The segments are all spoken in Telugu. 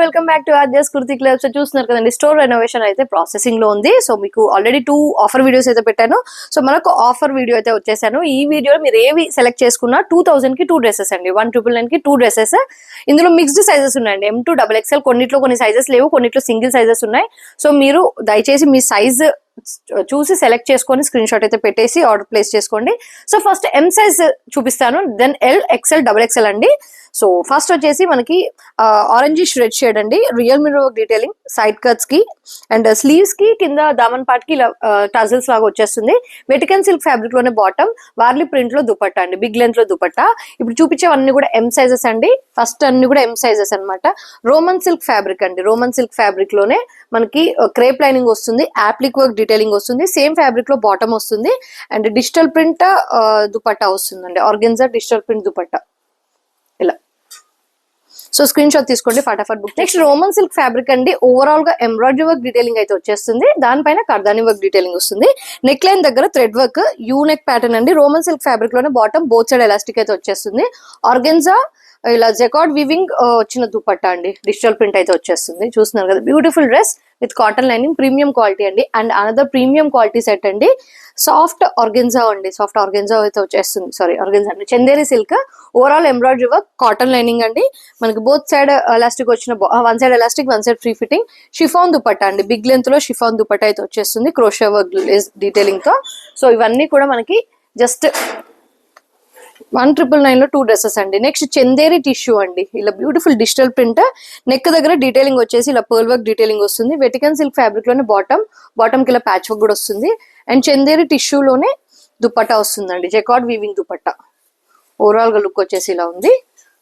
Welcome back to RJs kurti clubs. చూస్తున్నారు కదండి, స్టోర్ రెనోవేషన్ అయితే ప్రాసెసింగ్ లో ఉంది. సో మీకు ఆల్రెడీ 2 ఆఫర్ వీడియోస్ అయితే పెట్టాను. సో మనకు ఆఫర్ వీడియో అయితే వచ్చేసాను. ఈ వీడియోలో మీరు ఏవి సెలెక్ట్ చేసుకున్నా 2000 కి 2 డ్రెస్సెస్ అండి, 1999 కి 2 డ్రెస్సెస్. ఇందులో మిక్స్డ్ సైజెస్ ఉన్నాయండి, M2 XXL. కొన్నిట్లో కొన్ని సైజెస్ లేవు, కొన్నిట్లో సింగిల్ సైజెస్ ఉన్నాయి. సో మీరు దయచేసి మీ సైజ్ చూసి సెలెక్ట్ చేసుకొని స్క్రీన్ షాట్ అయితే పెట్టేసి ఆర్డర్ ప్లేస్ చేసుకోండి. సో ఫస్ట్ M సైజ్ చూపిస్తాను, దెన్ L, XL, XXL అండి. సో ఫస్ట్ వచ్చేసి మనకి ఆరెంజిష్ రెడ్ షేడ్ అండి, real mirror work detailing side cuts కి అండ్ స్లీవ్స్ కి కింద దామన్ పార్ట్ కి టజల్స్ లాగా వచ్చేస్తుంది. వెటికన్ సిల్క్ ఫ్యాబ్రిక్ లోనే బాటమ్, వార్లీ ప్రింట్ లో దుపట్టా అండి, బిగ్ లెంత్ లో దుపట్టా. ఇప్పుడు చూపించేవన్నీ కూడా M సైజెస్ అండి, ఫస్ట్ అన్ని కూడా M సైజెస్ అనమాట. రోమన్ సిల్క్ ఫ్యాబ్రిక్ అండి, రోమన్ సిల్క్ ఫ్యాబ్రిక్ లోనే మనకి క్రేప్ లైనింగ్ వస్తుంది, యాప్లిక్ వర్క్ డీటెయిలింగ్ వస్తుంది, సేమ్ ఫ్యాబ్రిక్ లో బాటమ్ వస్తుంది అండ్ డిజిటల్ ప్రింట్ దుపట్టా వస్తుందండి, ఆర్గెన్జా డిజిటల్ ప్రింట్ దుపట్టా ఇలా. సో స్క్రీన్ షాట్ తీసుకోండి, ఫటాఫట్ book. Next Roman silk fabric అండి, ఓవరాల్ గా ఎంబ్రాయిడరీ వర్క్ డీటెయిలింగ్ అయితే వచ్చేస్తుంది, దానిపైన కర్దాని వర్క్ డీటెయిలింగ్ వస్తుంది. నెక్ లైన్ దగ్గర thread work U neck pattern అండి. రోమన్ సిల్క్ ఫ్యాబ్రిక్ లోనే బాటమ్ బోత్ సైడ్ ఎలాస్టిక్ అయితే వచ్చేస్తుంది. ఆర్గెన్జా ఇలా జెకార్డ్ వివింగ్ వచ్చిన దుపట్టా అండి, డిజిటల్ ప్రింట్ అయితే వచ్చేస్తుంది. చూస్తున్నారు కదా, beautiful dress with cotton lining, premium quality అండి. And another premium quality set అండి, సాఫ్ట్ ఆర్గెన్జా అండి, సాఫ్ట్ ఆర్గెన్జా అయితే వచ్చేస్తుంది. సారీ ఆర్గెన్జా అండి, Chanderi silk, overall embroidery work, cotton lining అండి. మనకి బోత్ సైడ్ ఎలాస్టిక్ వచ్చిన, one side elastic, one side free fitting. Chiffon dupatta అండి, బిగ్ లెంత్ లో షిఫాన్ దుపట్టా అయితే వచ్చేస్తుంది, క్రోషా వర్క్ డీటెయిలింగ్ తో. సో ఇవన్నీ కూడా మనకి జస్ట్ 1999 లో 2 డ్రెస్సెస్ అండి. నెక్స్ట్ చందేరి టిష్యూ అండి, ఇలా బ్యూటిఫుల్ డిజిటల్ ప్రింట్, నెక్ దగ్గర డీటెయిలింగ్ వచ్చేసి ఇలా పర్ల్ వర్క్ డీటెయిలింగ్ వస్తుంది. వెటికన్ సిల్క్ ఫ్యాబ్రిక్ లోనే బాటమ్ కి ఇలా ప్యాచ్ వర్క్ కూడా వస్తుంది. అండ్ చందేరి టిష్యూలోనే దుపట్టా వస్తుందండి, జెకార్డ్ వీవింగ్ దుపట్టా. ఓవరాల్ గా లుక్ వచ్చేసి ఇలా ఉంది.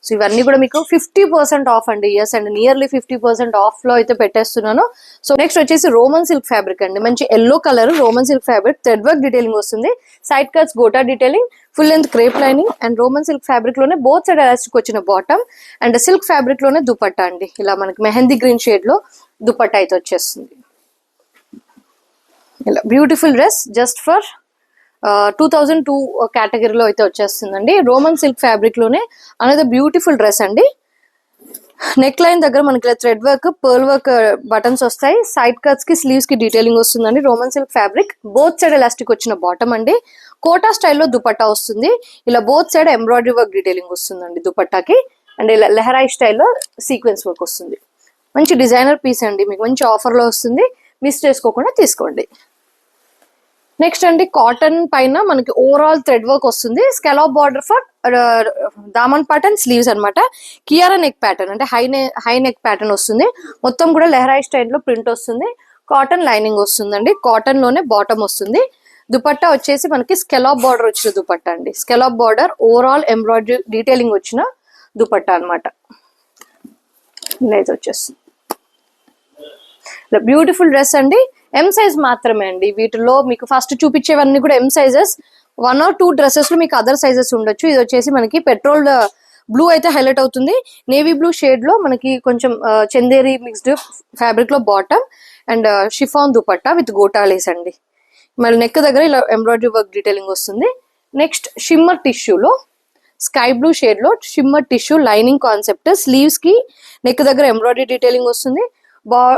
సో ఇవన్నీ కూడా మీకు 50% ఆఫ్ అండి, ఎస్ అండ్ నియర్లీ 50% ఆఫ్ లో అయితే పెట్టేస్తున్నాను. సో నెక్స్ట్ వచ్చేసి రోమన్ సిల్క్ ఫ్యాబ్రిక్ అండి, మంచి yellow colour Roman silk fabric, thread work detailing వస్తుంది, side cuts gota detailing, full length crepe lining. And Roman silk fabric లోనే బోత్ సైడ్ ఎలాస్టిక్ వచ్చిన బాటమ్ అండ్ సిల్క్ ఫ్యాబ్రిక్ లోనే దుపట్టా అండి, ఇలా మనకి మెహందీ గ్రీన్ షేడ్ లో దుపట్టా అయితే వచ్చేస్తుంది. ఇలా బ్యూటిఫుల్ డ్రెస్ జస్ట్ ఫర్ 2002 కేటగిరీలో అయితే వచ్చేస్తుందండి. రోమన్ సిల్క్ ఫ్యాబ్రిక్ లోనే అనేది బ్యూటిఫుల్ డ్రెస్ అండి. నెక్ లైన్ దగ్గర మనకి thread work, pearl work buttons వస్తాయి, సైడ్ కట్స్ కి స్లీవ్స్ కి డీటెయిలింగ్ వస్తుందండి. Roman silk fabric, both side elastic వచ్చిన బాటమ్ అండి, కోటా స్టైల్లో దుపట్టా వస్తుంది, ఇలా both side embroidery work detailing వస్తుందండి దుపట్టాకి. అండ్ ఇలా లెహరాయి స్టైల్లో సీక్వెన్స్ వర్క్ వస్తుంది. మంచి డిజైనర్ పీస్ అండి, మీకు మంచి ఆఫర్ లో వస్తుంది, మిస్ చేసుకోకుండా తీసుకోండి. నెక్స్ట్ అండి, కాటన్ పైన మనకి ఓవరాల్ థ్రెడ్ వర్క్ వస్తుంది, scallop border for daman pattern sleeves అనమాట. కియారా నెక్ ప్యాటర్న్ అంటే హై నెక్ ప్యాటర్న్ వస్తుంది, మొత్తం కూడా లెహరాయి స్టైల్లో ప్రింట్ వస్తుంది, కాటన్ లైనింగ్ వస్తుందండి, కాటన్ లోనే బాటమ్ వస్తుంది. దుపట్టా వచ్చేసి మనకి స్కాలప్ బార్డర్ వచ్చిన దుపట్టా అండి, scallop border overall embroidery detailing వచ్చిన దుపట్టా అనమాట. ఇలా వచ్చేస్తుంది, బ్యూటిఫుల్ డ్రెస్ అండి. M సైజ్ మాత్రమే అండి, వీటిలో మీకు ఫస్ట్ చూపించేవన్నీ కూడా M సైజెస్, 1 or 2 డ్రెస్సెస్ లో మీకు అదర్ సైజెస్ ఉండొచ్చు. ఇది వచ్చేసి మనకి పెట్రోల్ బ్లూ అయితే హైలైట్ అవుతుంది, నేవీ బ్లూ షేడ్ లో మనకి కొంచెం చందేరి మిక్స్డ్ ఫ్యాబ్రిక్ లో bottom and chiffon dupatta with gota lace అండి. మళ్ళీ నెక్ దగ్గర ఇలా ఎంబ్రాయిడరీ వర్క్ డీటెయిలింగ్ వస్తుంది. నెక్స్ట్ షిమ్మర్ టిష్యూలో స్కై బ్లూ షేడ్ లో shimmer tissue lining concept, sleeves కి నెక్ దగ్గర ఎంబ్రాయిడరీ డీటెయిలింగ్ వస్తుంది,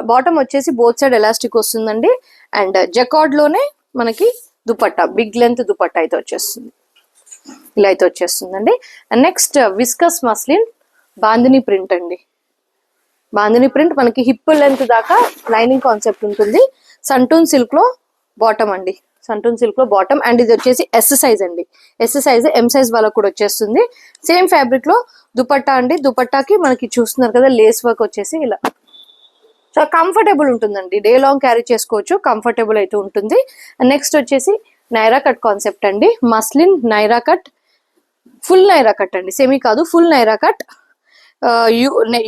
బాటమ్ వచ్చేసి బోత్ సైడ్ ఎలాస్టిక్ వస్తుందండి. అండ్ జకార్డ్ లోనే మనకి దుపట్టా, బిగ్ లెంత్ దుపట్టా అయితే వచ్చేస్తుంది, ఇలా అయితే వచ్చేస్తుందండి. And next viscous muslin bandhani print అండి, బాందిని ప్రింట్ మనకి హిప్ లెంత్ దాకా లైనింగ్ కాన్సెప్ట్ ఉంటుంది. సంటూన్ సిల్క్ లో బాటమ్ అండి, సంటూన్ సిల్క్ లో బాటమ్. అండ్ ఇది వచ్చేసి S సైజ్ అండి, S సైజ్ M సైజ్ వాళ్ళకు కూడా వచ్చేస్తుంది. సేమ్ ఫ్యాబ్రిక్ లో దుపట్టా అండి, దుపట్టాకి మనకి చూస్తున్నారు కదా లేస్ వర్క్ వచ్చేసి ఇలా. సో కంఫర్టబుల్ ఉంటుందండి, డే లాంగ్ క్యారీ చేసుకోవచ్చు, కంఫర్టబుల్ అయితే ఉంటుంది. నెక్స్ట్ వచ్చేసి నైరా కట్ కాన్సెప్ట్ అండి, muslin Naira cut, full Naira cut అండి, సెమీ కాదు full Naira cut,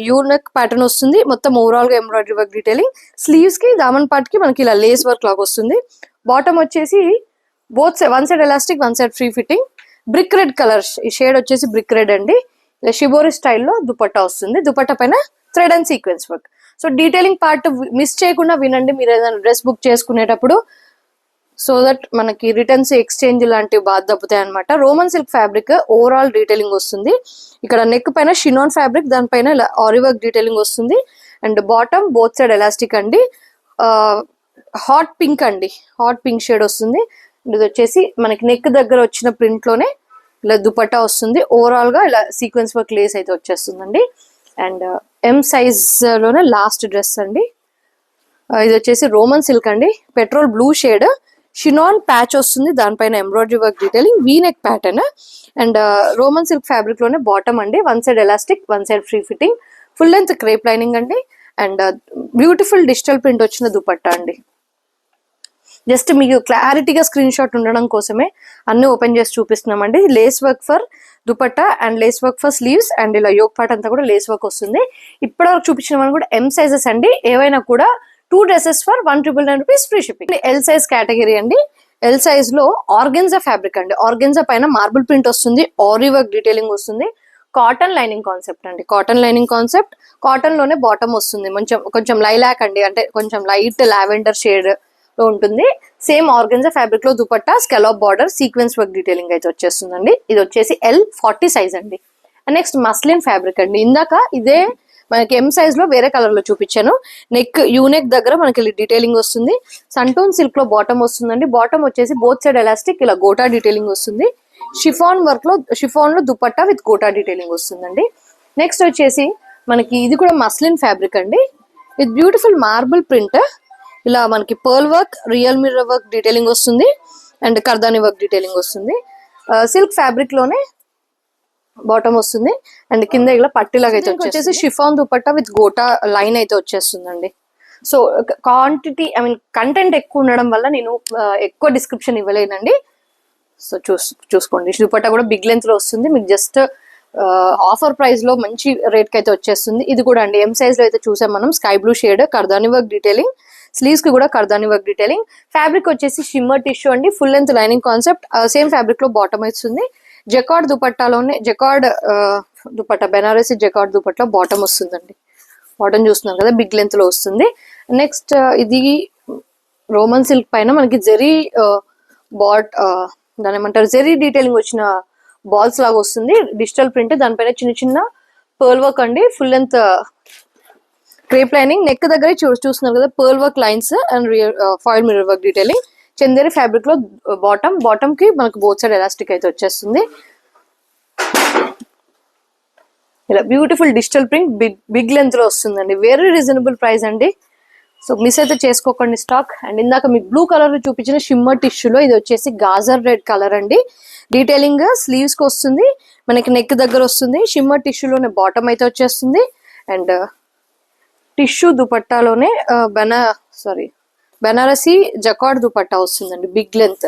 U-neck pattern వస్తుంది, మొత్తం ఓవరాల్ గా ఎంబ్రాయిడరీ వర్క్ డీటెయిలింగ్, స్లీవ్స్ కి దామన్ పార్ట్ కి మనకి ఇలా లేస్ వర్క్ లాగా వస్తుంది. బాటమ్ వచ్చేసి both side, one side elastic, one side free fitting, brick red colour ఈ షేడ్ వచ్చేసి బ్రిక్ రెడ్ అండి, ఇలా షిబోరి స్టైల్లో దుపట్టా వస్తుంది, దుపట్టా పైన thread and sequence work. So detailing part miss చేయకుండా వినండి మీరు ఏదైనా డ్రెస్ బుక్ చేసుకునేటప్పుడు, సో దట్ మనకి రిటర్న్స్ ఎక్స్చేంజ్ లాంటివి బాగా దప్పుతాయి అనమాట. Roman silk fabric overall detailing వస్తుంది, ఇక్కడ నెక్ పైన షినాన్ ఫ్యాబ్రిక్, దానిపైన ఇలా ఆరి వర్క్ డీటెయిలింగ్ వస్తుంది. And bottom both side elastic అండి. హాట్ పింక్ అండి, హాట్ పింక్ షేడ్ వస్తుంది. ఇది వచ్చేసి మనకి నెక్ దగ్గర వచ్చిన ప్రింట్ లోనే ఇలా దుపట్టా వస్తుంది. ఓవరాల్ గా ఇలా సీక్వెన్స్ వర్క్ లేస్ అయితే వచ్చేస్తుందండి. అండ్ ఎం సైజ్ లోనే లాస్ట్ డ్రెస్ అండి. ఇది వచ్చేసి రోమన్ సిల్క్ అండి, పెట్రోల్ బ్లూ షేడ్, షినాన్ ప్యాచ్ వస్తుంది, దానిపైన embroidery work detailing, V neck pattern. And Roman silk fabric లోనే బాటమ్ అండి, one side elastic, one side free fitting, full length crepe lining అండి. అండ్ బ్యూటిఫుల్ డిజిటల్ ప్రింట్ వచ్చిన దుపట్టా అండి. జస్ట్ మీకు క్లారిటీగా స్క్రీన్ షాట్ ఉండడం కోసమే అన్ని ఓపెన్ చేసి చూపిస్తున్నామండి. Lace work for dupatta and lace work for sleeves and ఇలా యోక్ పార్ట్ అంతా కూడా లేస్ వర్క్ వస్తుంది. ఇప్పటివరకు చూపించిన మనం కూడా ఎం సైజెస్ అండి. ఏవైనా కూడా 2 dresses for 199 rupees free shipping. L size category అండి. ఎల్ సైజ్ లో ఆర్గెన్జా ఫ్యాబ్రిక్ అండి. ఆర్గెన్జా పైన మార్బుల్ ప్రింట్ వస్తుంది, ఆరీ వర్క్ డీటెయిలింగ్ వస్తుంది, కాటన్ లైనింగ్ కాన్సెప్ట్ అండి. కాటన్ లైనింగ్ కాన్సెప్ట్, కాటన్ లోనే బాటమ్ వస్తుంది, కొంచెం లైలాక్ అండి, అంటే కొంచెం లైట్ లావెండర్ షేడ్ లో ఉంటుంది. సేమ్ ఆర్గెన్జా ఫ్యాబ్రిక్ లో dupatta, scallop border, sequence work detailing అయితే వచ్చేస్తుందండి. ఇది వచ్చేసి L40 సైజ్ అండి. నెక్స్ట్ మస్లిన్ ఫ్యాబ్రిక్ అండి. ఇందాక ఇదే మనకి ఎం సైజ్ లో వేరే కలర్ లో చూపించాను. నెక్ యూనెక్ దగ్గర మనకి డీటెయిలింగ్ వస్తుంది. సంటూన్ సిల్క్ లో బాటమ్ వస్తుందండి. బాటమ్ వచ్చేసి బోత్ సైడ్ ఎలాస్టిక్, ఇలా గోటా డీటెయిలింగ్ వస్తుంది. షిఫాన్ లో దుపట్టా విత్ గోటా డీటెయిలింగ్ వస్తుందండి. నెక్స్ట్ వచ్చేసి మనకి ఇది కూడా మస్లిన్ ఫ్యాబ్రిక్ అండి, విత్ బ్యూటిఫుల్ మార్బుల్ ప్రింట్. ఇలా మనకి pearl work, real mirror work detailing వస్తుంది అండ్ కర్దాని వర్క్ డీటెయిలింగ్ వస్తుంది. సిల్క్ ఫ్యాబ్రిక్ లోనే బాటమ్ వస్తుంది అండ్ కింద ఇలా పట్టిలాగా అయితే వచ్చేసి chiffon dupatta with gota line అయితే వచ్చేస్తుందండి. సో క్వాంటిటీ కంటెంట్ ఎక్కువ ఉండడం వల్ల నేను ఎక్కువ డిస్క్రిప్షన్ ఇవ్వలేనండి. సో చూసుకోండి. దుపట్టా కూడా బిగ్ లెంత్ లో వస్తుంది. మీకు జస్ట్ ఆఫర్ ప్రైస్ లో మంచి రేట్ కి అయితే వచ్చేస్తుంది. ఇది కూడా అండి ఎం సైజ్ లో అయితే చూసాం మనం. స్కై బ్లూ షేడ్, కర్దాని వర్క్ డీటెయిలింగ్, స్లీవ్స్ కి కూడా కర్దాని వర్క్ డీటెయిలింగ్. ఫ్యాబ్రిక్ వచ్చేసి షిమ్మర్ టిష్యూ అండి, full length lining concept. Same fabric లో బాటమ్ వస్తుంది. జకార్డ్ దుపట్టాలోనే jacquard dupatta, Banarasi jacquard dupatta bottom వస్తుందండి. బాటమ్ చూస్తున్నాం కదా, బిగ్ లెంత్ లో వస్తుంది. నెక్స్ట్ ఇది రోమన్ సిల్క్ పైన మనకి జెరీ దాని ఏమంటారు, జెరీ డీటెయిలింగ్ వచ్చిన బాల్స్ లాగా వస్తుంది. డిజిటల్ ప్రింట్, దానిపైన చిన్న చిన్న పర్ల్ వర్క్ అండి, full length crepe lining. Neck దగ్గర చూస్తున్నారు కదా, pearl work lines and foil mirror work detailing. Chanderi fabric లో బాటమ్ కి మనకు బోత్ సైడ్ ఎలాస్టిక్ అయితే వచ్చేస్తుంది. ఇలా beautiful digital print big length లో వస్తుందండి. వెరీ రీజనబుల్ ప్రైస్ అండి. సో మిస్ అయితే చేసుకోకండి స్టాక్. అండ్ ఇందాక మీకు బ్లూ కలర్ చూపించిన షిమ్మర్ టిష్యూలో ఇది వచ్చేసి గాజర్ రెడ్ కలర్ అండి. డీటెయిలింగ్ స్లీవ్స్ కి వస్తుంది, మనకి నెక్ దగ్గర వస్తుంది. షిమ్మర్ టిష్యూలోనే బాటమ్ అయితే వచ్చేస్తుంది. అండ్ టిష్యూ దుపట్టాలోనే బెనారసి జకార్డ్ దుపట్టా వస్తుందండి, big length.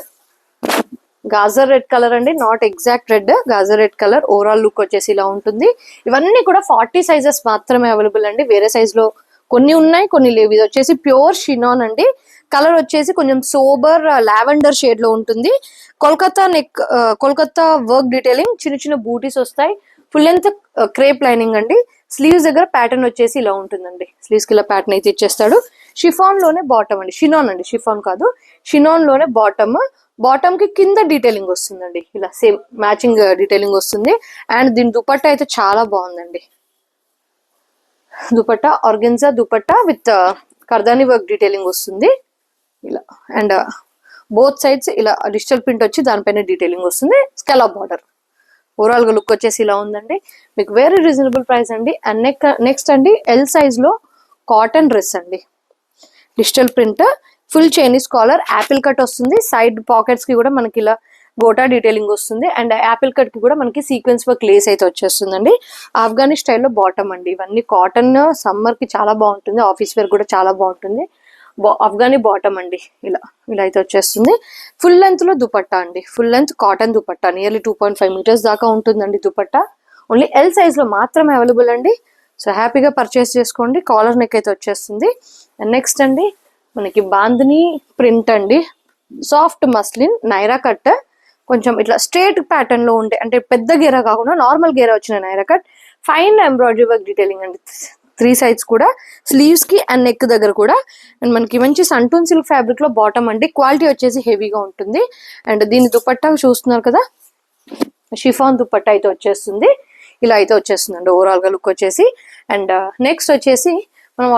Gajar red colour అండి, not exact red, gajar red colour. Overall look వచ్చేసి ఇలా ఉంటుంది. ఇవన్నీ కూడా 40 సైజెస్ మాత్రమే అవైలబుల్ అండి. వేరే సైజ్ లో కొన్ని ఉన్నాయి, కొన్ని లేవు. ఇది వచ్చేసి ప్యూర్ షినాన్ అండి. కలర్ వచ్చేసి కొంచెం సోబర్ లావెండర్ షేడ్ లో ఉంటుంది. కోల్కతా వర్క్ డీటెయిలింగ్, చిన్న చిన్న బూటీస్ వస్తాయి. ఫుల్ లెంత్ క్రేప్ లైనింగ్ అండి. స్లీవ్స్ దగ్గర ప్యాటర్న్ వచ్చేసి ఇలా ఉంటుందండి. స్లీవ్స్ కి ఇలా ప్యాటర్న్ అయితే ఇచ్చేస్తాడు. షిఫాన్ లోనే బాటమ్ అండి, షినాన్ అండి, షిఫాన్ కాదు, షినాన్ లోనే బాటమ్ కి కింద డీటెయిలింగ్ వస్తుందండి. ఇలా సేమ్ మ్యాచింగ్ డీటెయిలింగ్ వస్తుంది. అండ్ దీని దుపట్టా అయితే చాలా బాగుందండి. దుపట్టా ఆర్గెన్జా దుపట్టా విత్ కర్దాని వర్క్ డీటెయిలింగ్ వస్తుంది ఇలా. అండ్ బోత్ సైడ్స్ ఇలా డిజిటల్ ప్రింట్ వచ్చి దానిపైన డీటెయిలింగ్ వస్తుంది, స్కాలప్ బార్డర్. ఓవరాల్ గా లుక్ వచ్చేసి ఇలా ఉందండి. మీకు వెరీ రీజనబుల్ ప్రైస్ అండి. అండ్ నెక్స్ట్ అండి ఎల్ సైజ్ లో కాటన్ డ్రెస్ అండి. Digital print, full Chinese collar, apple cut వస్తుంది. సైడ్ పాకెట్స్ కి కూడా మనకి ఇలా గోటా డీటెయిలింగ్ వస్తుంది. అండ్ యాపిల్ కట్ కి కూడా మనకి సీక్వెన్స్ వర్క్ లేస్ అయితే వచ్చేస్తుందండి. ఆఫ్ఘనీ స్టైల్లో బాటమ్ అండి. ఇవన్నీ కాటన్, సమ్మర్ కి చాలా బాగుంటుంది, ఆఫీస్ వేర్ కూడా చాలా బాగుంటుంది. ఆఫ్ఘనీ బాటమ్ అండి, ఇలా అయితే వచ్చేస్తుంది. ఫుల్ లెంత్ లో దుపట్టా అండి, full length cotton dupatta, nearly 2.5 metres దాకా ఉంటుందండి దుపట్టా. ఓన్లీ ఎల్ సైజ్ లో మాత్రమే అవైలబుల్ అండి. సో హ్యాపీగా పర్చేస్ చేసుకోండి. కాలర్ నెక్ అయితే వచ్చేస్తుంది. అండ్ నెక్స్ట్ అండి మనకి బాందిని ప్రింట్ అండి, సాఫ్ట్ మస్లిన్ నైరా కట్, కొంచెం ఇట్లా స్ట్రేట్ ప్యాటర్న్ లో ఉండే, అంటే పెద్ద గేరా కాకుండా నార్మల్ గేరా వచ్చిన Naira cut. Fine embroidery work detailing అండి, 3 సైడ్స్ కూడా, స్లీవ్స్ కి అండ్ నెక్ దగ్గర కూడా. అండ్ మనకి మంచి సంటూన్ సిల్క్ ఫ్యాబ్రిక్ లో బాటమ్ అండి. క్వాలిటీ వచ్చేసి హెవీగా ఉంటుంది. అండ్ దీని దుపట్టా చూస్తున్నారు కదా, షిఫాన్ దుపట్టా అయితే వచ్చేస్తుంది. ఇలా అయితే వచ్చేస్తుందండి ఓవరాల్ గా లుక్ వచ్చేసి. అండ్ నెక్స్ట్ వచ్చేసి మనం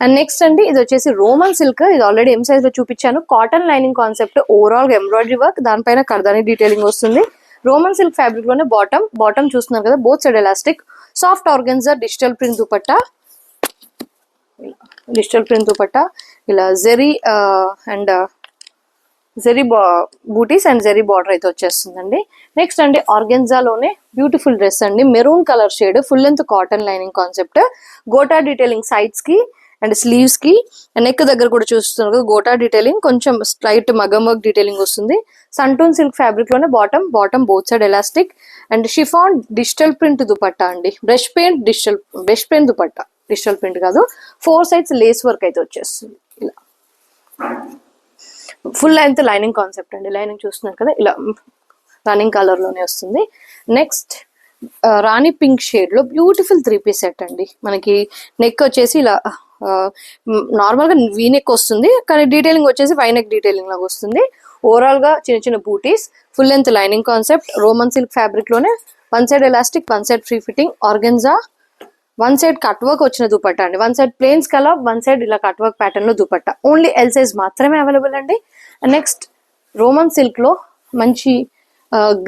అండ్ నెక్స్ట్ అండి ఇది వచ్చేసి రోమన్ సిల్క్. ఇది ఆల్రెడీ ఎం సైజ్ లో చూపించాను. కాటన్ లైనింగ్ కాన్సెప్ట్, ఓవరాల్ గా ఎంబ్రాయిడరీ వర్క్, దానిపైన కర్దాని డీటెయిలింగ్ వస్తుంది. రోమన్ సిల్క్ ఫ్యాబ్రిక్ లోనే బాటమ్ చూస్తున్నారు కదా, both side elastic, soft organza, digital print dupatta, ఇలా zari and zari butis and zari border అయితే వచ్చేస్తుందండి. నెక్స్ట్ అండి ఆర్గెన్జాలోనే బ్యూటిఫుల్ డ్రెస్ అండి, maroon colour shade, full length cotton lining concept, gota detailing sides కి అండ్ స్లీవ్స్ కి, నెక్ దగ్గర కూడా చూస్తున్నారు గోటా డీటెయిలింగ్, కొంచెం స్లైట్ మగం వర్క్ డీటెయిలింగ్ వస్తుంది. సంటూన్ సిల్క్ ఫ్యాబ్రిక్ లోనే bottom both side elastic and chiffon digital print dupatta అండి, brush paint dupatta, digital print కాదు, 4 sides లేస్ వర్క్ అయితే వచ్చేస్తుంది. ఇలా ఫుల్ లెంత్ లైనింగ్ కాన్సెప్ట్ అండి, లైనింగ్ చూస్తున్నారు కదా, ఇలా రన్నింగ్ కలర్ లోనే వస్తుంది. నెక్స్ట్ రాణి పింక్ షేడ్ లో బ్యూటిఫుల్ 3-piece సెట్ అండి. మనకి నెక్ వచ్చేసి ఇలా నార్మల్ గా వీ నెక్ వస్తుంది, కానీ డీటెయిలింగ్ వచ్చేసి వై నెక్ డీటెయిలింగ్ లాగా వస్తుంది. ఓవరాల్ గా చిన్న చిన్న butis, full length lining concept, Roman silk fabric లోనే 1 side elastic, 1 side free fitting, organza, 1 side cut work వచ్చిన దుపట్టా అండి, 1 side ప్లేన్స్ కలర్, 1 side ఇలా కట్ వర్క్ ప్యాటర్న్ లో దుపట్టా. ఓన్లీ ఎల్ సైజ్ మాత్రమే అవైలబుల్ అండి. నెక్స్ట్ రోమన్ సిల్క్ లో మంచి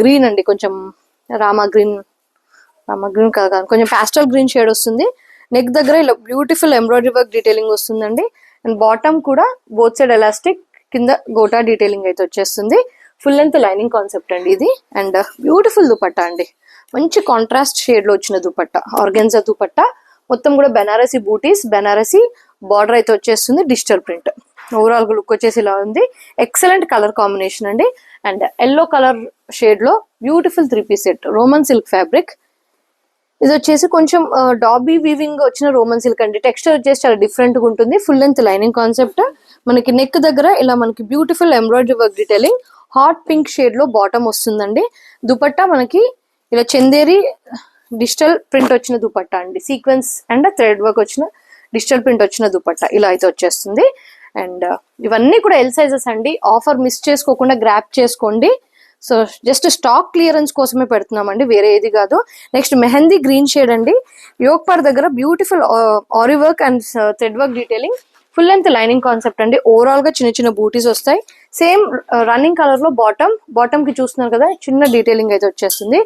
గ్రీన్ అండి, కొంచెం రామా గ్రీన్ కాదు, కొంచెం పాస్టల్ గ్రీన్ షేడ్ వస్తుంది. నెక్ దగ్గర ఇలా బ్యూటిఫుల్ ఎంబ్రాయిడరీ వర్క్ డీటెయిలింగ్ వస్తుందండి. అండ్ బాటమ్ కూడా బోత్ సైడ్ ఎలాస్టిక్, కింద గోటా డీటెయిలింగ్ అయితే వచ్చేస్తుంది. ఫుల్ లెంత్ లైనింగ్ కాన్సెప్ట్ అండి ఇది. అండ్ బ్యూటిఫుల్ దుపట్టా అండి, మంచి కాంట్రాస్ట్ షేడ్ లో వచ్చిన దుపట్టా, ఆర్గెన్జా దుపట్టా, మొత్తం కూడా బెనారసీ బూటీస్, బెనారసీ బార్డర్ అయితే వచ్చేస్తుంది, డిజిటల్ ప్రింట్. ఓవరాల్ లుక్ వచ్చేసి ఇలా ఉంది. ఎక్సలెంట్ కలర్ కాంబినేషన్ అండి. అండ్ ఎల్లో కలర్ షేడ్ లో beautiful 3-piece set, Roman silk fabric. ఇది వచ్చేసి కొంచెం డాబీ వీవింగ్ వచ్చిన రోమన్ సిల్క్ అండి, టెక్స్చర్ వచ్చేసి చాలా డిఫరెంట్ గా ఉంటుంది. ఫుల్ లెంత్ లైనింగ్ కాన్సెప్ట్, మనకి నెక్ దగ్గర ఇలా మనకి beautiful embroidery work detailing, hot pink shade లో బాటమ్ వస్తుందండి. దుపట్టా మనకి ఇలా చందేరి డిజిటల్ ప్రింట్ వచ్చిన దుపట్టా అండి, సీక్వెన్స్ అండ్ థ్రెడ్ వర్క్ వచ్చిన డిజిటల్ ప్రింట్ వచ్చిన దుపట్టా ఇలా అయితే వచ్చేస్తుంది. అండ్ ఇవన్నీ కూడా ఎల్ సైజెస్ అండి. ఆఫర్ మిస్ చేసుకోకుండా గ్రాప్ చేసుకోండి. సో జస్ట్ స్టాక్ క్లియరెన్స్ కోసమే పెడుతున్నామండి, వేరే ఏది కాదు. నెక్స్ట్ మెహందీ గ్రీన్ షేడ్ అండి, యోక్ పార్ దగ్గర beautiful aari work and thread work detailing, full length lining concept అండి. ఓవరాల్ గా చిన్న చిన్న బూటీస్ వస్తాయి. సేమ్ రన్నింగ్ కలర్ లో బాటమ్ కి చూస్తున్నారు కదా, చిన్న డీటెయిలింగ్ అయితే వచ్చేస్తుంది.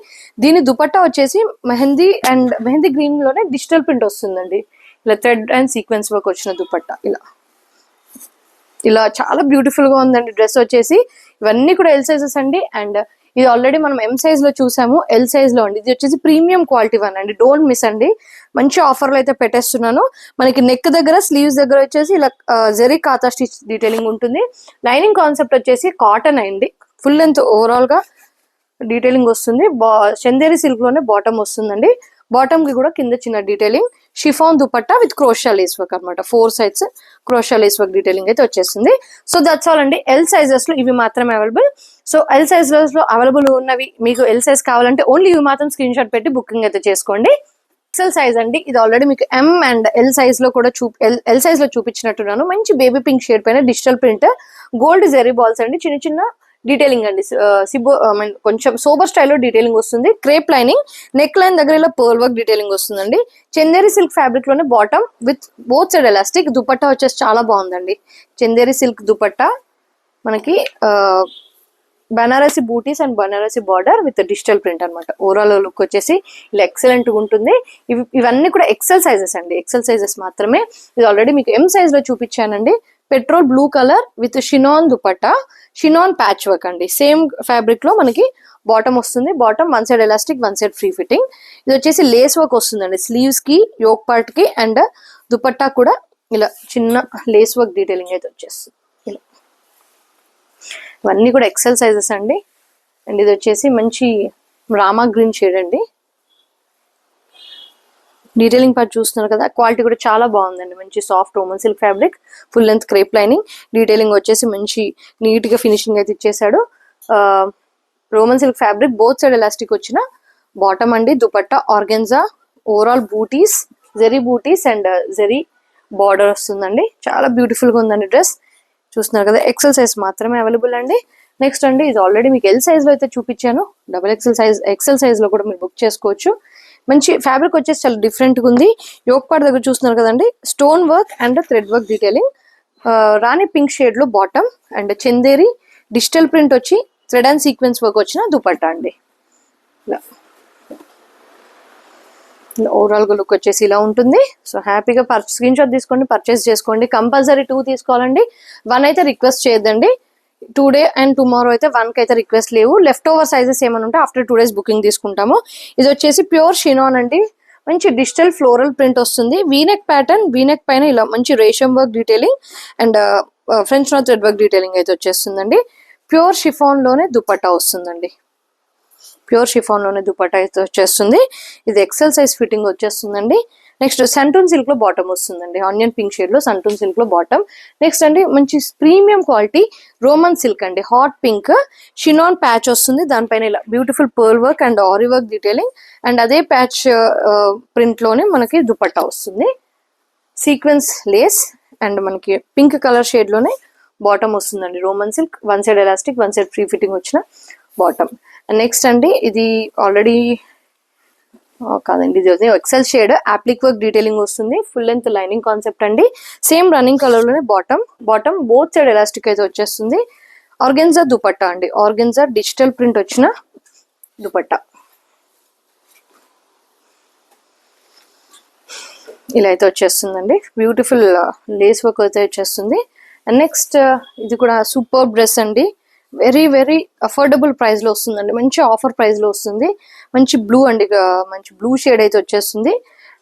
దీని దుపట్టా వచ్చేసి మెహందీ గ్రీన్ లోనే డిజిటల్ ప్రింట్ వస్తుందండి, ఇలా థ్రెడ్ అండ్ సీక్వెన్స్ వర్క్ వచ్చిన దుపట్టా ఇలా చాలా బ్యూటిఫుల్ గా ఉందండి డ్రెస్ వచ్చేసి. ఇవన్నీ కూడా ఎల్ సైజెస్ అండి. అండ్ ఇది ఆల్రెడీ మనం ఎం సైజ్ లో చూసాము, ఎల్ సైజ్ లో అండి. ఇది వచ్చేసి ప్రీమియం క్వాలిటీ వన్ అండి, డోంట్ మిస్ అండి. మంచి ఆఫర్లు అయితే పెట్టేస్తున్నాను. మనకి నెక్ దగ్గర, స్లీవ్స్ దగ్గర వచ్చేసి ఇలా జెరీ కాతా స్టిచ్ డీటెయిలింగ్ ఉంటుంది. లైనింగ్ కాన్సెప్ట్ వచ్చేసి కాటన్ అండి, ఫుల్ లెంత్ ఓవరాల్ గా డీటెయిలింగ్ వస్తుంది. చందేరి సిల్క్ లోనే బాటమ్ వస్తుందండి. బాటమ్ కి కూడా కింద చిన్న detailing, chiffon dupatta with crochet lace work అనమాట, 4 sides crochet lace work detailing అయితే వచ్చేస్తుంది. సో దట్స్ ఆల్ అండి. ఎల్ సైజెస్ లో ఇవి మాత్రమే అవైలబుల్. సో ఎల్ సైజెస్ లో అవైలబుల్ ఉన్నవి, మీకు ఎల్ సైజ్ కావాలంటే ఓన్లీ ఇవి మాత్రం స్క్రీన్ షాట్ పెట్టి బుకింగ్ అయితే చేసుకోండి. ఎక్సెల్ సైజ్ అండి, ఇది ఆల్రెడీ మీకు ఎం అండ్ ఎల్ సైజ్ లో కూడా ఎల్ సైజ్ లో చూపించినట్టున్నాను. మంచి బేబీ పింక్ షేడ్ పైన digital print, gold zari balls అండి, చిన్న చిన్న డీటెయిలింగ్ అండి, కొంచెం సోబర్ స్టైల్లో డీటెయిలింగ్ వస్తుంది. క్రేప్ లైనింగ్, నెక్ లైన్ దగ్గర ఇలా పర్ల్ వర్క్ డీటెయిలింగ్ వస్తుందండి. చందేరి సిల్క్ ఫ్యాబ్రిక్ లోనే bottom with both side elastic, dupatta వచ్చేసి చాలా బాగుందండి. చందేరి సిల్క్ దుపట్టా, మనకి Banarasi butis and Banarasi border with digital print అనమాట. ఓవరాల్ లుక్ వచ్చేసి ఇలా ఎక్సలెంట్ గా ఉంటుంది. ఇవన్నీ కూడా ఎక్సెల్ సైజెస్ అండి, ఎక్సెల్ సైజెస్ మాత్రమే. ఇది ఆల్రెడీ మీకు ఎం సైజ్ లో చూపించానండి. Petrol blue colour with chinon dupatta, chinon patch work అండి. సేమ్ ఫ్యాబ్రిక్ లో మనకి బాటమ్ వస్తుంది. Bottom 1 side elastic, 1 side free fitting. ఇది వచ్చేసి లేస్ వర్క్ వస్తుందండి స్లీవ్స్ కి, యోక్ పార్ట్ కి. అండ్ దుపట్టా కూడా ఇలా చిన్న లేస్ వర్క్ డీటెయిలింగ్ అయితే వచ్చేస్తుంది. ఇవన్నీ కూడా ఎక్సెల్ సైజెస్ అండి. అండ్ ఇది వచ్చేసి మంచి రామా గ్రీన్ షేడ్ అండి. డీటెయిలింగ్ పార్ట్ చూస్తున్నారు కదా, క్వాలిటీ కూడా చాలా బాగుందండి. మంచి soft Roman silk fabric, full length crepe lining, detailing వచ్చేసి మంచి నీట్ గా ఫినిషింగ్ అయితే ఇచ్చేసాడు. Roman silk fabric, both side elastic వచ్చిన బాటమ్ అండి. Dupatta organza, overall butis, zari butis and zari border వస్తుందండి. చాలా బ్యూటిఫుల్ గా ఉందండి డ్రెస్. చూస్తున్నారు కదా, ఎక్సెల్ సైజ్ మాత్రమే అవైలబుల్ అండి. నెక్స్ట్ అండి, ఇది ఆల్రెడీ మీకు ఎల్ సైజ్ లో అయితే చూపించాను. Double XL size, XL size లో కూడా మీరు బుక్ చేసుకోవచ్చు. మంచి ఫ్యాబ్రిక్ వచ్చేసి చాలా డిఫరెంట్ గా ఉంది. యోక్ పార్ట్ దగ్గర చూస్తున్నారు కదండి, stone work and thread work detailing. Rani pink shade లో bottom and Chanderi digital print వచ్చి థ్రెడ్ అండ్ సీక్వెన్స్ వర్క్ వచ్చిన దుపట్టా అండి. ఓవరాల్ గా లుక్ వచ్చేసి ఇలా ఉంటుంది. సో హ్యాపీగా స్క్రీన్ షాట్ తీసుకోండి, పర్చేస్ చేసుకోండి. కంపల్సరీ 2 తీసుకోవాలండి, 1 అయితే రిక్వెస్ట్ చేయొద్దండి. టుడే అండ్ టుమారో అయితే 1 కి అయితే రిక్వెస్ట్ లేవు. లెఫ్ట్ ఓవర్ సైజెస్ ఏమైనా ఉంటే ఆఫ్టర్ 2 days బుకింగ్ తీసుకుంటాము. ఇది వచ్చేసి ప్యూర్ షినాన్ అండి, మంచి డిజిటల్ ఫ్లోరల్ ప్రింట్ వస్తుంది. వీనెక్ ప్యాటర్న్, వీనెక్ పైన ఇలా మంచి resham work detailing and French knot thread work detailing అయితే వచ్చేస్తుందండి. ప్యూర్ షిఫాన్ లోనే దుపట్టా వస్తుందండి. ప్యూర్ షిఫాన్ లోనే దుపట్టా అయితే వచ్చేస్తుంది. ఇది ఎక్సెల్ సైజ్ ఫిట్టింగ్ వచ్చేస్తుందండి. నెక్స్ట్ సంటూన్ సిల్క్ లో బాటమ్ వస్తుందండి, ఆనియన్ పింక్ షేడ్ లో సంటూన్ సిల్క్ లో బాటమ్. నెక్స్ట్ అండి మంచి ప్రీమియం క్వాలిటీ రోమన్ సిల్క్ అండి, హాట్ పింక్ షినాన్ ప్యాచ్ వస్తుంది. దానిపైన ఇలా beautiful pearl work and aari work detailing and అదే ప్యాచ్ ప్రింట్ లోనే మనకి దుపట్టా వస్తుంది. సీక్వెన్స్ లేస్ అండ్ మనకి పింక్ కలర్ షేడ్ లోనే బాటమ్ వస్తుందండి. Roman silk, 1 side elastic 1 side free fitting వచ్చిన బాటమ్. నెక్స్ట్ అండి ఇది ఆల్రెడీ కాదండి, ఇది XL shade applique work detailing వస్తుంది. ఫుల్ లెంత్ లైనింగ్ కాన్సెప్ట్ అండి. సేమ్ రన్నింగ్ కలర్ లోనే బాటమ్ బోత్ సైడ్ ఎలాస్టిక్ అయితే వచ్చేస్తుంది. ఆర్గెన్జా దుపట్టా అండి, ఆర్గెన్జా డిజిటల్ ప్రింట్ వచ్చిన దుపట్టా ఇలా అయితే వచ్చేస్తుందండి. బ్యూటిఫుల్ లేస్ వర్క్ అయితే వచ్చేస్తుంది. అండ్ నెక్స్ట్ ఇది కూడా సూపర్ డ్రెస్ అండి, వెరీ వెరీ అఫోర్డబుల్ ప్రైస్ లో వస్తుందండి, మంచి ఆఫర్ ప్రైస్ లో వస్తుంది. మంచి బ్లూ అండి, మంచి బ్లూ షేడ్ అయితే వచ్చేస్తుంది.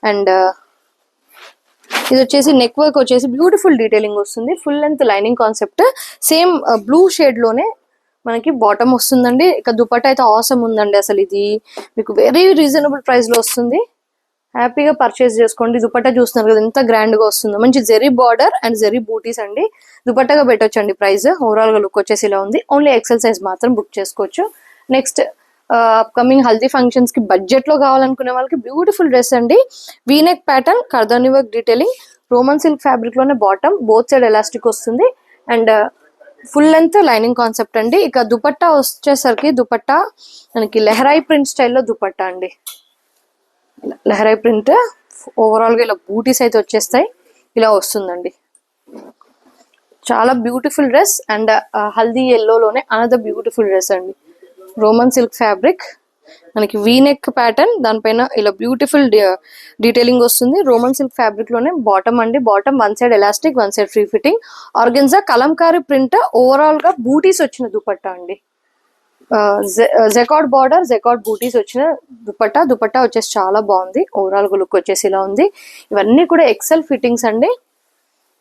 అండ్ ఇది వచ్చేసి నెక్ వర్క్ వచ్చేసి బ్యూటిఫుల్ డీటెయిలింగ్ వస్తుంది. Full length lining concept, same blue shade లోనే మనకి బాటమ్ వస్తుందండి. ఇక దుపట్టా అయితే ఆసమ్ ఉందండి, అసలు ఇది మీకు వెరీ రీజనబుల్ ప్రైస్ లో వస్తుంది. హ్యాపీగా పర్చేస్ చేసుకోండి. దుపట్టా చూస్తున్నారు కదా ఎంత గ్రాండ్ గా వస్తుందో, మంచి జెరీ బార్డర్ అండ్ జెరీ బూటీస్ అండి. దుపట్టాగా పెట్టొచ్చండి ప్రైస్. ఓవరాల్ గా లుక్ వచ్చేసి ఇలా ఉంది. ఓన్లీ ఎక్సెల్ సైజ్ మాత్రం బుక్ చేసుకోవచ్చు. నెక్స్ట్ అప్కమింగ్ హల్దీ ఫంక్షన్స్ కి బడ్జెట్ లో కావాలనుకునే వాళ్ళకి బ్యూటిఫుల్ డ్రెస్ అండి. వీనెక్ ప్యాటర్న్, కర్దాని work detailing, Roman silk fabric లోనే బాటమ్, బోత్ సైడ్ ఎలాస్టిక్ వస్తుంది and full length lining concept అండి. ఇక దుపట్టా వచ్చేసరికి దుపట్టా మనకి లెహరాయి ప్రింట్ స్టైల్లో దుపట్టా అండి. లెహరాయి ప్రింట్ ఓవరాల్ గా ఇలా బూటీస్ అయితే వచ్చేస్తాయి, ఇలా వస్తుందండి. చాలా బ్యూటిఫుల్ డ్రెస్ అండ్ హల్దీ ఎల్లోలోనే అనదర్ బ్యూటిఫుల్ డ్రెస్ అండి. రోమన్ సిల్క్ ఫ్యాబ్రిక్, మనకి వీనెక్ ప్యాటర్న్, దానిపైన ఇలా బ్యూటిఫుల్ డీటెయిలింగ్ వస్తుంది. రోమన్ సిల్క్ ఫ్యాబ్రిక్ లోనే బాటమ్ అండి, bottom 1 side elastic 1 side free fitting. Organza Kalamkari print, overall గా బూటీస్ వచ్చిన దుపట్టా అండి. జెకార్డ్ బార్డర్, జెకార్డ్ బూటీస్ వచ్చిన దుపట్టా వచ్చేసి చాలా బాగుంది. ఓవరాల్ గా లుక్ వచ్చేసి ఇలా ఉంది. ఇవన్నీ కూడా ఎక్సెల్ ఫిట్టింగ్స్ అండి.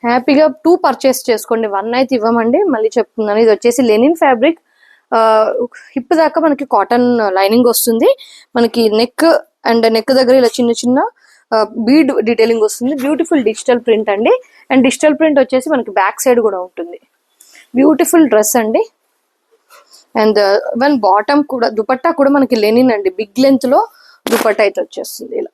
హ్యాపీగా 2 పర్చేస్ చేసుకోండి, 1 అయితే ఇవ్వమండి, మళ్ళీ చెప్తున్నాను. ఇది వచ్చేసి లెనిన్ ఫ్యాబ్రిక్, హిప్ దాకా మనకి కాటన్ లైనింగ్ వస్తుంది. మనకి నెక్ అండ్ నెక్ దగ్గర ఇలా చిన్న చిన్న బీడ్ డీటెయిలింగ్ వస్తుంది. బ్యూటిఫుల్ డిజిటల్ ప్రింట్ అండి. అండ్ డిజిటల్ ప్రింట్ వచ్చేసి మనకి బ్యాక్ సైడ్ కూడా ఉంటుంది. బ్యూటిఫుల్ డ్రెస్ అండి. అండ్ ఈవెన్ బాటమ్ కూడా, దుపట్టా కూడా మనకి లెనిన్ అండి, బిగ్ లెంత్ లో దుపట్టా అయితే వచ్చేస్తుంది. ఇలా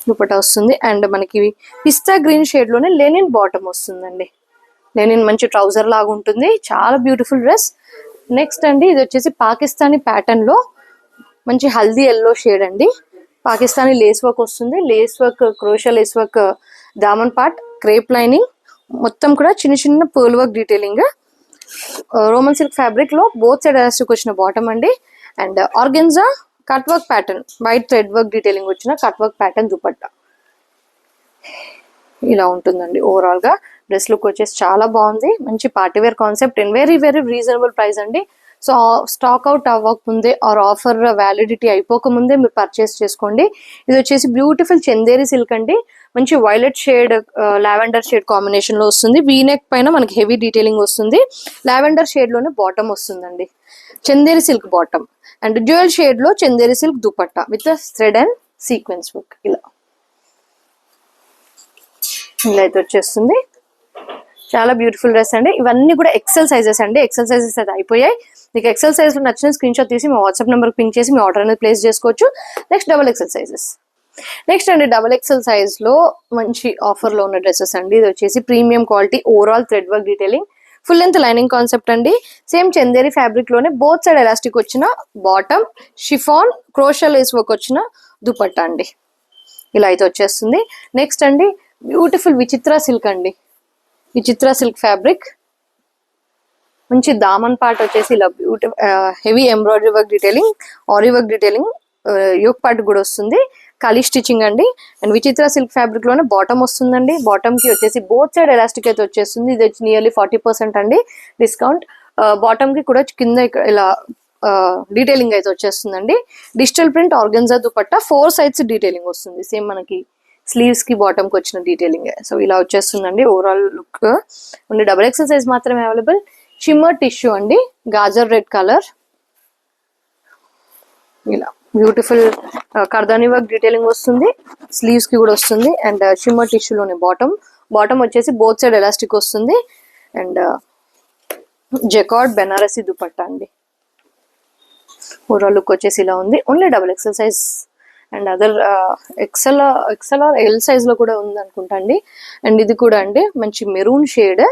దుపట్టా వస్తుంది అండ్ మనకి పిస్తా గ్రీన్ షేడ్ లోనే లెనిన్ బాటమ్ వస్తుందండి. లెనిన్ మంచి ట్రౌజర్ లాగా ఉంటుంది, చాలా బ్యూటిఫుల్ డ్రెస్. నెక్స్ట్ అండి ఇది వచ్చేసి పాకిస్తానీ ప్యాటర్న్ లో మంచి హల్దీ ఎల్లో షేడ్ అండి. పాకిస్తానీ లేస్ వర్క్ వస్తుంది, lace work crochet lace work, daman part crepe lining, మొత్తం కూడా చిన్న చిన్న pearl work detailing. Roman silk fabric లో బోత్ సైడ్ ఎలాస్టిక్ వచ్చిన బాటమ్ అండి. And organza cut work pattern, white thread work detailing వచ్చిన కట్ వర్క్ ప్యాటర్న్ దుపట్టా ఇలా ఉంటుందండి. ఓవరాల్ గా డ్రెస్ లుక్ వచ్చేసి చాలా బాగుంది. మంచి partywear concept and very very reasonable price అండి. సో స్టాక్ అవుట్ అవ్వకముందే ఆర్ ఆఫర్ వ్యాలిడిటీ అయిపోకముందే మీరు పర్చేస్ చేసుకోండి. ఇది వచ్చేసి బ్యూటిఫుల్ చందేరి సిల్క్ అండి, మంచి violet shade lavender shade combination లో వస్తుంది. వీనెక్ పైన మనకి హెవీ డీటెయిలింగ్ వస్తుంది. లావెండర్ షేడ్ లోనే బాటమ్ వస్తుందండి, Chanderi silk bottom and dual shade లో Chanderi silk dupatta with thread and sequence work. ఇలా అయితే వచ్చేస్తుంది. చాలా బ్యూటిఫుల్ డ్రెస్ అండి. ఇవన్నీ కూడా ఎక్సెల్ సైజెస్ అండి. ఎక్సెల్ సైజెస్ అయితే అయిపోయాయి. మీకు ఎక్సెల్ సైజ్ లో నచ్చిన స్క్రీన్ షాట్ తీసి మా వాట్సాప్ నెంబర్ పింక్ చేసి మీ ఆర్డర్ అనేది ప్లేస్ చేసుకోవచ్చు. Next double XL sizes. Next అండి డబుల్ ఎక్సెల్ సైజ్ లో మంచి ఆఫర్ లో ఉన్న డ్రెస్సెస్ అండి. ఇది వచ్చేసి premium quality overall thread work detailing, full length lining concept అండి. సేమ్ చందేరి ఫ్యాబ్రిక్ లోనే బోత్ సైడ్ ఎలాస్టిక్ వచ్చిన bottom, chiffon crochet lace work వచ్చిన దుపట్టా అండి. ఇలా అయితే వచ్చేస్తుంది. నెక్స్ట్ అండి బ్యూటిఫుల్ విచిత్ర సిల్క్ అండి. విచిత్ర సిల్క్ ఫ్యాబ్రిక్, మంచి దామన్ పార్ట్ వచ్చేసి ఇలా beautiful heavy embroidery work detailing, aari work detailing, yoke part కూడా వస్తుంది. ఖాళీ స్టిచ్చింగ్ అండి. అండ్ విచిత్ర సిల్క్ ఫ్యాబ్రిక్ లోనే బాటమ్ వస్తుందండి. బాటమ్ కి వచ్చేసి బోత్ సైడ్ ఎలాస్టిక్ అయితే వచ్చేస్తుంది. ఇది వచ్చి నియర్లీ 40% అండి డిస్కౌంట్. బాటమ్ కి కూడా కింద ఇలా డీటెయిలింగ్ అయితే వచ్చేస్తుందండి. Digital print organza dupatta 4 sides detailing వస్తుంది. సేమ్ మనకి స్లీవ్స్ కి బాటమ్ కి వచ్చిన డీటెయిలింగ్. సో ఇలా వచ్చేస్తుందండి overall look. Only XXL size మాత్రమే అవైలబుల్. షిమ్మర్ టిష్యూ అండి, గాజర్ రెడ్ కలర్, ఇలా బ్యూటిఫుల్ కర్దాని వర్క్ డీటెయిలింగ్ వస్తుంది. స్లీవ్స్ కి కూడా వస్తుంది. అండ్ షిమ్మర్ టిష్యూలోనే బాటమ్ వచ్చేసి బోత్ సైడ్ ఎలాస్టిక్ వస్తుంది. అండ్ జకార్డ్ బెనారసి దుపట్టా అండి. ఓవరాల్ లుక్ వచ్చేసి ఇలా ఉంది. Only XXL size and other XL R L size లో కూడా ఉంది అనుకుంటా అండి. అండ్ ఇది కూడా అండి మంచి maroon shade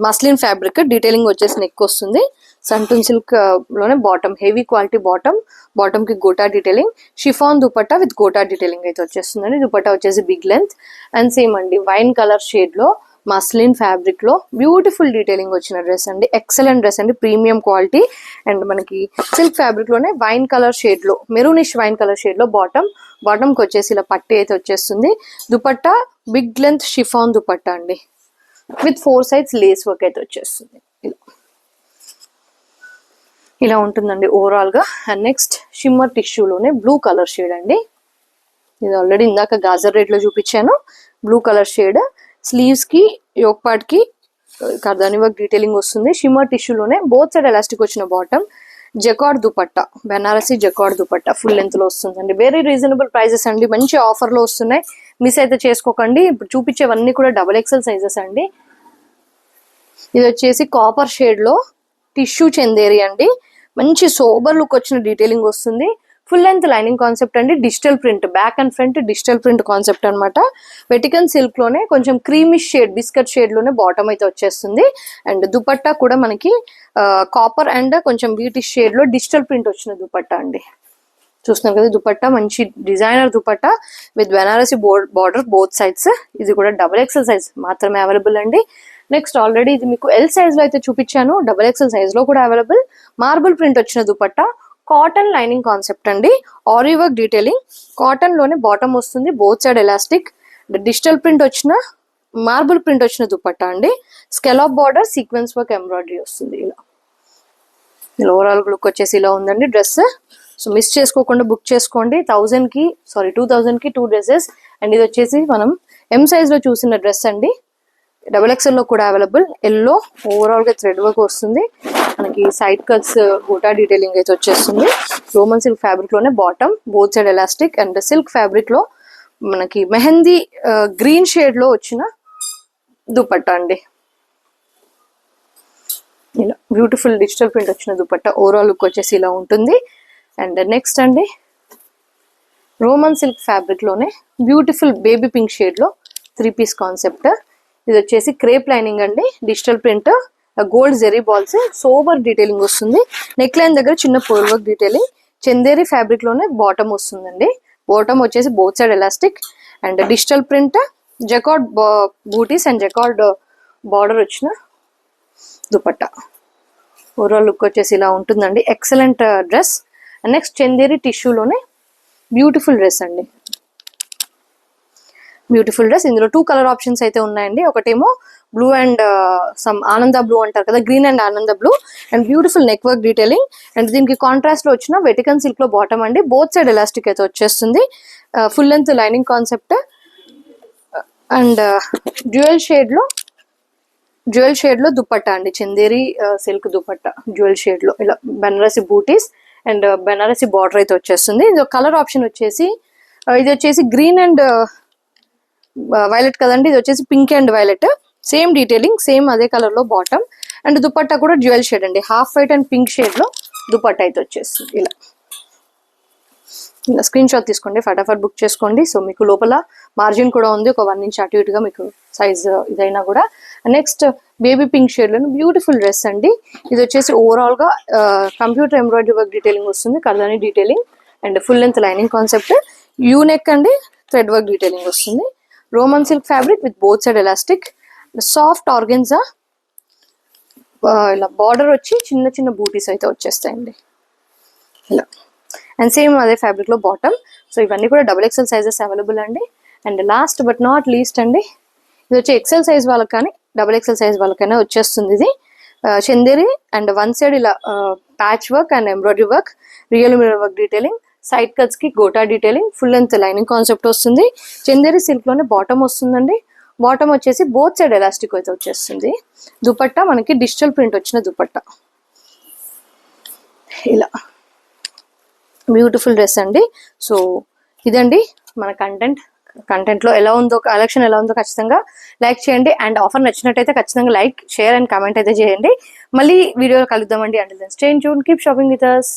muslin fabric, detailing వచ్చేసి నెక్ వస్తుంది. సంటూన్ సిల్క్ లోనే బాటమ్, హెవీ క్వాలిటీ బాటమ్ కి gota detailing, chiffon dupatta with gota detailing అయితే వచ్చేస్తుందండి. దుపట్టా వచ్చేసి బిగ్ లెంత్. అండ్ సేమ్ అండి వైన్ కలర్ షేడ్ లో మస్లిన్ ఫ్యాబ్రిక్ లో బ్యూటిఫుల్ డీటెయిలింగ్ వచ్చిన డ్రెస్ అండి. ఎక్సలెంట్ డ్రెస్ అండి, ప్రీమియం క్వాలిటీ. అండ్ మనకి సిల్క్ ఫ్యాబ్రిక్ లోనే వైన్ కలర్ షేడ్ లో, మెరూనిష్ వైన్ కలర్ షేడ్ లో బాటమ్ కి వచ్చేసి ఇలా పట్టి అయితే వచ్చేస్తుంది. Dupatta big length chiffon dupatta అండి విత్ 4 సైడ్స్ లేస్ వర్క్ అయితే వచ్చేస్తుంది. ఇలా ఉంటుందండి ఓవరాల్ గా. అండ్ నెక్స్ట్ షిమ్మర్ టిష్యూలోనే బ్లూ కలర్ షేడ్ అండి. ఇది ఆల్రెడీ ఇందాక గాజర్ రెడ్ లో చూపించాను. బ్లూ కలర్ షేడ్, స్లీవ్స్ కి యోక్ పార్ట్ కి కర్దాని వర్క్ డీటెయిలింగ్ వస్తుంది. షిమ్మర్ టిష్యూలోనే బోత్ సైడ్ ఎలాస్టిక్ వచ్చిన bottom, jacquard dupatta, Banarasi jacquard dupatta full length లో వస్తుందండి. వెరీ రీజనబుల్ ప్రైజెస్ అండి, మంచి ఆఫర్ లో వస్తున్నాయి. మిస్ అయితే చేసుకోకండి. ఇప్పుడు చూపించేవన్నీ కూడా XXL సైజెస్ అండి. ఇది వచ్చేసి కాపర్ షేడ్ లో టిష్యూ చందేరి అండి. మంచి సోబర్ లుక్ వచ్చిన డీటెయిలింగ్ వస్తుంది. ఫుల్ లెంత్ లైనింగ్ కాన్సెప్ట్ అండి. Digital print, back and front digital print concept అనమాట. వెటికన్ సిల్క్ లోనే కొంచెం క్రీమిష్ షేడ్, బిస్కెట్ షేడ్ లోనే బాటమ్ అయితే వచ్చేస్తుంది. అండ్ దుపట్టా కూడా మనకి కాపర్ అండ్ కొంచెం బ్యూటిష్ షేడ్ లో డిజిటల్ ప్రింట్ వచ్చిన దుపట్టా అండి. చూస్తున్నారు కదా దుపట్టా, మంచి designer dupatta with Banarasi border both sides. ఇది కూడా XXL సైజ్ మాత్రమే అవైలబుల్ అండి. నెక్స్ట్ ఆల్రెడీ ఇది మీకు ఎల్ సైజ్ లో అయితే చూపించాను. XXL సైజ్ లో కూడా అవైలబుల్. మార్బుల్ ప్రింట్ వచ్చిన దుపట్టా, కాటన్ లైనింగ్ కాన్సెప్ట్ అండి. ఆరీ వర్క్ డీటెయిలింగ్, కాటన్ లోనే బాటమ్ వస్తుంది, both side elastic, digital print వచ్చిన మార్బుల్ ప్రింట్ వచ్చిన దుపట్టా అండి. స్కెలాప్ బార్డర్, సీక్వెన్స్ వర్క్ ఎంబ్రాయిడరీ వస్తుంది. ఇలా ఓవరాల్ లుక్ వచ్చేసి ఇలా ఉందండి డ్రెస్. సో మిస్ చేసుకోకుండా బుక్ చేసుకోండి. 2000 కి 2 డ్రెస్సెస్. అండ్ ఇది వచ్చేసి మనం M సైజ్ లో చూసిన డ్రెస్ అండి. XXL లో కూడా అవైలబుల్. ఎల్లో ఓవరాల్ గా థ్రెడ్ వర్క్ వస్తుంది. మనకి సైడ్ కట్స్ గోటా డీటెయిలింగ్ అయితే వచ్చేస్తుంది. రోమన్ సిల్క్ ఫ్యాబ్రిక్ లోనే bottom, both side elastic. And silk fabric లో మనకి మెహందీ గ్రీన్ షేడ్ లో వచ్చిన దుపట్టా అండి. ఇలా బ్యూటిఫుల్ డిజిటల్ ప్రింట్ వచ్చిన దుపట్టా. ఓవరాల్ లుక్ వచ్చేసి ఇలా ఉంటుంది. అండ్ నెక్స్ట్ అండి రోమన్ సిల్క్ ఫ్యాబ్రిక్ లోనే బ్యూటిఫుల్ బేబీ పింక్ షేడ్ లో 3 పీస్ కాన్సెప్ట్. ఇది వచ్చేసి క్రేప్ లైనింగ్ అండి. Digital print, gold zari balls, sober detailing వస్తుంది. నెక్ లైన్ దగ్గర చిన్న పోల్ వర్క్ డీటెయిలింగ్. చందేరి ఫ్యాబ్రిక్ లోనే బాటమ్ వస్తుందండి. బాటమ్ వచ్చేసి both side elastic. And digital print, jacquard butis and jacquard border వచ్చిన దుపట్టా. ఓవరాల్ లుక్ వచ్చేసి ఇలా ఉంటుందండి. Excellent dress. నెక్స్ట్ చందేరి టిష్యూలోనే బ్యూటిఫుల్ డ్రెస్ అండి. Beautiful dress. ఇందులో 2 కలర్ ఆప్షన్స్ అయితే ఉన్నాయండి. ఒకటేమో బ్లూ అండ్ సమ్ ఆనంద బ్లూ అంటారు కదా, గ్రీన్ అండ్ ఆనంద blue. And beautiful neck work detailing. And దీనికి కాంట్రాస్ట్ లో వచ్చిన వెటికన్ సిల్క్ లో బాటమ్ అండి. బోత్ సైడ్ ఎలాస్టిక్ అయితే వచ్చేస్తుంది. Full length lining concept. And dual shade లో దుపట్టా అండి. Chanderi silk dupatta dual shade లో ఇలా బెనారసి బూటీస్ అండ్ బెనారసి బార్డర్ అయితే వచ్చేస్తుంది. ఇది కలర్ ఆప్షన్ వచ్చేసి ఇది వచ్చేసి గ్రీన్ అండ్ వైలెట్ కదండి. ఇది వచ్చేసి pink and violet. Same detailing, same అదే కలర్ లో బాటమ్. అండ్ దుపట్టా కూడా డ్యూయల్ షేడ్ అండి. Half white and pink shade లో దుపట్టా అయితే వచ్చేస్తుంది. ఇలా స్క్రీన్ షాట్ తీసుకోండి, ఫటాఫట్ బుక్ చేసుకోండి. సో మీకు లోపల మార్జిన్ కూడా ఉంది, ఒక 1 ఇంచ్ అటు ఇటుగా మీకు సైజ్ ఇదైనా కూడా. నెక్స్ట్ బేబీ పింక్ షేడ్ లో బ్యూటిఫుల్ డ్రెస్ అండి. ఇది వచ్చేసి ఓవరాల్ గా కంప్యూటర్ ఎంబ్రాయిడరీ వర్క్ డీటెయిలింగ్ వస్తుంది, కర్దాని detailing and full length lining concept, U neck అండి, థ్రెడ్ వర్క్ డీటెయిలింగ్ వస్తుంది. Roman silk fabric with both side elastic, soft organza, ఇలా బార్డర్ వచ్చి చిన్న చిన్న బూటీస్ అయితే వచ్చేస్తాయండి ఇలా. అండ్ సేమ్ అదే ఫ్యాబ్రిక్ లో బాటమ్. సో ఇవన్నీ కూడా XXL సైజెస్ అవైలబుల్ అండి. And last but not least అండి, ఇది వచ్చి ఎక్సెల్ సైజ్ వాళ్ళకి కానీ XXL సైజ్ వాళ్ళకైనా వచ్చేస్తుంది. ఇది చందేరి అండ్ వన్ సైడ్ ఇలా patch work and embroidery work, real mirror work detailing, side cuts కి gota detailing, full length lining concept వస్తుంది. చందేరి సిల్క్ లోనే బాటమ్ వస్తుందండి. బాటమ్ వచ్చేసి బోత్ సైడ్ ఎలాస్టిక్ అయితే వచ్చేస్తుంది. దుపట్టా మనకి డిజిటల్ ప్రింట్ వచ్చిన దుపట్టా ఇలా బ్యూటిఫుల్ డ్రెస్ అండి. సో ఇదండి మన కంటెంట్ లో ఎలా ఉందో, కలెక్షన్ ఎలా ఉందో ఖచ్చితంగా లైక్ చేయండి. అండ్ ఆఫర్ నచ్చినట్టయితే ఖచ్చితంగా లైక్, షేర్ అండ్ కామెంట్ అయితే చేయండి. మళ్ళీ వీడియోలో కలుద్దామండి. Until then stay tuned, keep shopping with us.